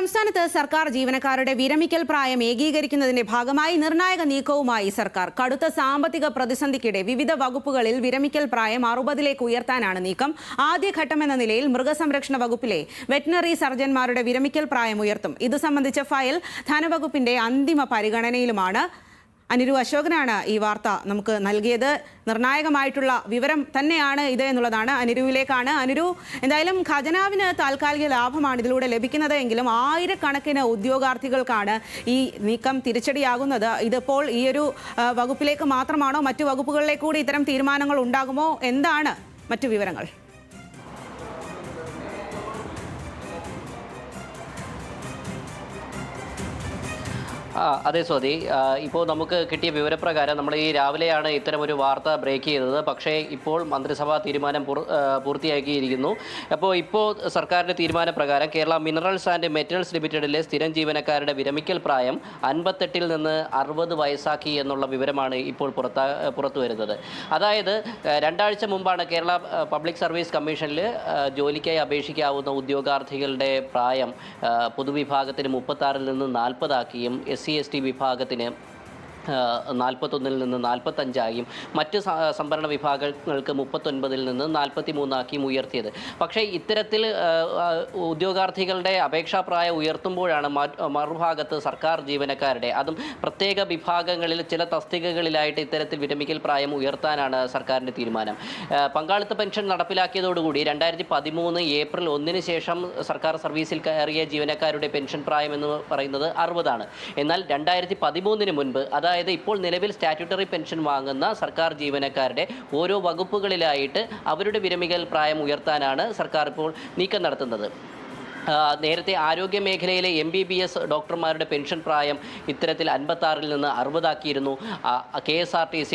സംസ്ഥാനത്ത് സർക്കാർ ജീവനക്കാരുടെ വിരമിക്കൽ പ്രായം ഏകീകരിക്കുന്നതിന്റെ ഭാഗമായി നിർണായക നീക്കവുമായി സർക്കാർ. കടുത്ത സാമ്പത്തിക പ്രതിസന്ധിക്കിടെ വിവിധ വകുപ്പുകളിൽ വിരമിക്കൽ പ്രായം 60ലേക്ക് ഉയർത്താനാണ് നീക്കം. ആദ്യഘട്ടമെന്ന നിലയിൽ മൃഗസംരക്ഷണ വകുപ്പിലെ വെറ്റിനറി സർജൻമാരുടെ വിരമിക്കൽ പ്രായം ഉയർത്തും. ഇത് സംബന്ധിച്ച ഫയൽ ധനവകുപ്പിന്റെ അന്തിമ പരിഗണനയിലുമാണ്. അനിരു അശോകനാണ് ഈ വാർത്ത നമുക്ക് നൽകിയത്. നിർണായകമായിട്ടുള്ള വിവരം തന്നെയാണ് ഇത് എന്നുള്ളതാണ്. അനിരുവിലേക്കാണ്. അനിരു, എന്തായാലും ഖജനാവിന് താൽക്കാലിക ലാഭമാണ് ഇതിലൂടെ ലഭിക്കുന്നത് എങ്കിലും ആയിരക്കണക്കിന് ഉദ്യോഗാർത്ഥികൾക്കാണ് ഈ നീക്കം തിരിച്ചടിയാകുന്നത്. ഇതിപ്പോൾ ഈ ഒരു വകുപ്പിലേക്ക് മാത്രമാണോ, മറ്റു വകുപ്പുകളിലേക്ക് കൂടി ഇത്തരം തീരുമാനങ്ങൾ ഉണ്ടാകുമോ? എന്താണ് മറ്റു വിവരങ്ങൾ? അതെ സ്വാതി, ഇപ്പോൾ നമുക്ക് കിട്ടിയ വിവരപ്രകാരം നമ്മൾ ഈ രാവിലെയാണ് ഇത്തരമൊരു വാർത്ത ബ്രേക്ക് ചെയ്തത്. പക്ഷേ ഇപ്പോൾ മന്ത്രിസഭാ തീരുമാനം പൂർത്തിയാക്കിയിരിക്കുന്നു. ഇപ്പോൾ സർക്കാരിൻ്റെ തീരുമാനപ്രകാരം കേരള മിനറൽസ് ആൻഡ് മെറ്റൽസ് ലിമിറ്റഡിലെ സ്ഥിരം ജീവനക്കാരുടെ വിരമിക്കൽ പ്രായം 58 നിന്ന് 60 വയസ്സാക്കി എന്നുള്ള വിവരമാണ് ഇപ്പോൾ പുറത്തു വരുന്നത്. അതായത് 2 ആഴ്ച മുമ്പാണ് കേരള പബ്ലിക് സർവീസ് കമ്മീഷനിൽ ജോലിക്കായി അപേക്ഷിക്കാവുന്ന ഉദ്യോഗാർത്ഥികളുടെ പ്രായം പൊതുവിഭാഗത്തിന് 36 നിന്ന് 40 ആക്കിയും SC/ST വിഭാഗത്തിന് 41 നിന്ന് 45 മറ്റ് സംവരണ വിഭാഗങ്ങൾക്ക് 39 നിന്ന് 43 ആക്കിയും ഉയർത്തിയത്. പക്ഷേ ഇത്തരത്തിൽ ഉദ്യോഗാർത്ഥികളുടെ അപേക്ഷാപ്രായം ഉയർത്തുമ്പോഴാണ് മറുഭാഗത്ത് സർക്കാർ ജീവനക്കാരുടെ, അതും പ്രത്യേക വിഭാഗങ്ങളിൽ ചില തസ്തികകളിലായിട്ട് ഇത്തരത്തിൽ വിരമിക്കൽ പ്രായം ഉയർത്താനാണ് സർക്കാരിൻ്റെ തീരുമാനം. പങ്കാളിത്ത പെൻഷൻ നടപ്പിലാക്കിയതോടുകൂടി 2013 ഏപ്രിൽ 1 ശേഷം സർക്കാർ സർവീസിൽ കയറിയ ജീവനക്കാരുടെ പെൻഷൻ പ്രായം എന്ന് പറയുന്നത് 60 എന്നാൽ 2013 മുൻപ്, അതായത് ഇപ്പോൾ നിലവിൽ സ്റ്റാറ്റ്യൂട്ടറി പെൻഷൻ വാങ്ങുന്ന സർക്കാർ ജീവനക്കാരുടെ ഓരോ വകുപ്പുകളിലായിട്ട് അവരുടെ വിരമിക്കൽ പ്രായം ഉയർത്താനാണ് സർക്കാർ ഇപ്പോൾ നീക്കം നടത്തുന്നത്. നേരത്തെ ആരോഗ്യ മേഖലയിലെ MBBS ഡോക്ടർമാരുടെ പെൻഷൻ പ്രായം ഇത്തരത്തിൽ 56 നിന്ന് 60 ആക്കിയിരുന്നു. KSRTC,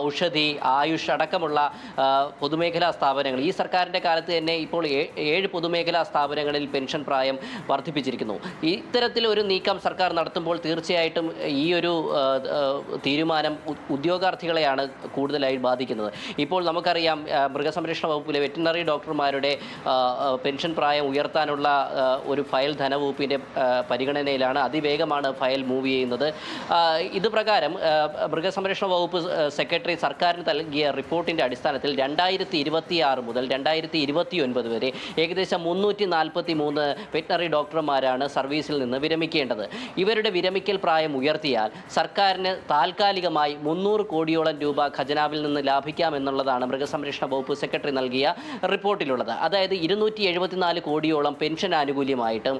ഔഷധി, ആയുഷ് അടക്കമുള്ള പൊതുമേഖലാ സ്ഥാപനങ്ങൾ, ഈ സർക്കാരിൻ്റെ കാലത്ത് തന്നെ ഇപ്പോൾ 7 പൊതുമേഖലാ സ്ഥാപനങ്ങളിൽ പെൻഷൻ പ്രായം വർദ്ധിപ്പിച്ചിരിക്കുന്നു. ഇത്തരത്തിൽ ഒരു നീക്കം സർക്കാർ നടത്തുമ്പോൾ തീർച്ചയായിട്ടും ഈ ഒരു തീരുമാനം ഉദ്യോഗാർത്ഥികളെയാണ് കൂടുതലായി ബാധിക്കുന്നത്. ഇപ്പോൾ നമുക്കറിയാം, മൃഗസംരക്ഷണ വകുപ്പിലെ വെറ്റിനറി ഡോക്ടർമാരുടെ പെൻഷൻ പ്രായം ഉയർത്താനുള്ള ഒരു ഫയൽ ധനവകുപ്പിൻ്റെ പരിഗണനയിലാണ്. അതിവേഗമാണ് ഫയൽ മൂവ് ചെയ്യുന്നത്. ഇത് പ്രകാരം മൃഗസംരക്ഷണ വകുപ്പ് സെക്രട്ടറി സർക്കാരിന് നൽകിയ റിപ്പോർട്ടിൻ്റെ അടിസ്ഥാനത്തിൽ 2026 മുതൽ 2029 വരെ ഏകദേശം 343 വെറ്റിനറി ഡോക്ടർമാരാണ് സർവീസിൽ നിന്ന് വിരമിക്കേണ്ടത്. ഇവരുടെ വിരമിക്കൽ പ്രായം ഉയർത്തിയാൽ സർക്കാരിന് താൽക്കാലികമായി 300 കോടിയോളം രൂപ ഖജനാവിൽ നിന്ന് ലാഭിക്കാമെന്നുള്ളതാണ് മൃഗസംരക്ഷണ വകുപ്പ് സെക്രട്ടറി നൽകിയ റിപ്പോർട്ടിലുള്ളത്. അതായത് 274 കോടിയോളം പെൻഷൻ ആനുകൂല്യമായിട്ടും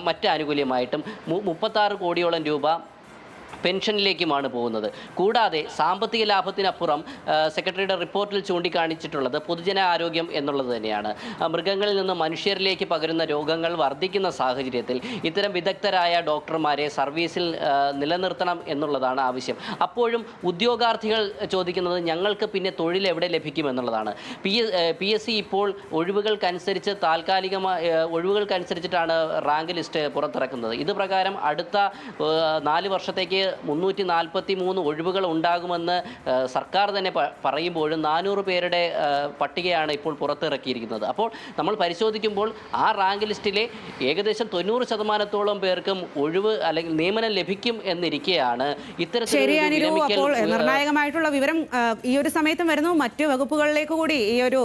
മറ്റ് ആനുകൂല്യമായിട്ടും 36 കോടിയോളം രൂപ പെൻഷനിലേക്കുമാണ് പോകുന്നത്. കൂടാതെ സാമ്പത്തിക ലാഭത്തിനപ്പുറം സെക്രട്ടറിയുടെ റിപ്പോർട്ടിൽ ചൂണ്ടിക്കാണിച്ചിട്ടുള്ളത് പൊതുജന ആരോഗ്യം എന്നുള്ളത് തന്നെയാണ്. മൃഗങ്ങളിൽ നിന്ന് മനുഷ്യരിലേക്ക് പകരുന്ന രോഗങ്ങൾ വർദ്ധിക്കുന്ന സാഹചര്യത്തിൽ ഇത്തരം വിദഗ്ധരായ ഡോക്ടർമാരെ സർവീസിൽ നിലനിർത്തണം എന്നുള്ളതാണ് ആവശ്യം. അപ്പോഴും ഉദ്യോഗാർത്ഥികൾ ചോദിക്കുന്നത് ഞങ്ങൾക്ക് പിന്നെ തൊഴിൽ എവിടെ ലഭിക്കുമെന്നുള്ളതാണ്. PSC ഇപ്പോൾ ഒഴിവുകൾക്കനുസരിച്ചിട്ടാണ് റാങ്ക് ലിസ്റ്റ് പുറത്തിറക്കുന്നത്. ഇത് പ്രകാരം അടുത്ത 4 വർഷത്തേക്ക് 343 ഒഴിവുകൾ ഉണ്ടാകുമെന്ന് സർക്കാർ തന്നെ പറയുമ്പോഴും 400 പേരുടെ പട്ടികയാണ് ഇപ്പോൾ പുറത്തിറക്കിയിരിക്കുന്നത്. അപ്പോൾ നമ്മൾ പരിശോധിക്കുമ്പോൾ ആ റാങ്ക് ലിസ്റ്റിലെ ഏകദേശം 90% പേർക്കും ഒഴിവ് അല്ലെങ്കിൽ നിയമനം ലഭിക്കും എന്നിരിക്കെയാണ് ഇത്തരത്തിൽ നിർണായകമായിട്ടുള്ള വിവരം ഈ ഒരു സമയത്തും വരുന്നു. മറ്റു വകുപ്പുകളിലേക്ക് കൂടി ഈ ഒരു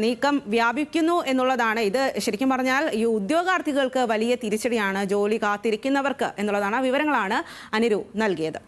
നീക്കം വ്യാപിക്കുന്നു എന്നുള്ളതാണ്. ഇത് ശരിക്കും പറഞ്ഞാൽ ഈ ഉദ്യോഗാർത്ഥികൾക്ക് വലിയ തിരിച്ചടിയാണ്, ജോലി കാത്തിരിക്കുന്നവർക്ക് എന്നുള്ളതാണ്. വിവരങ്ങളാണ് അനിരു നൽകിയത്.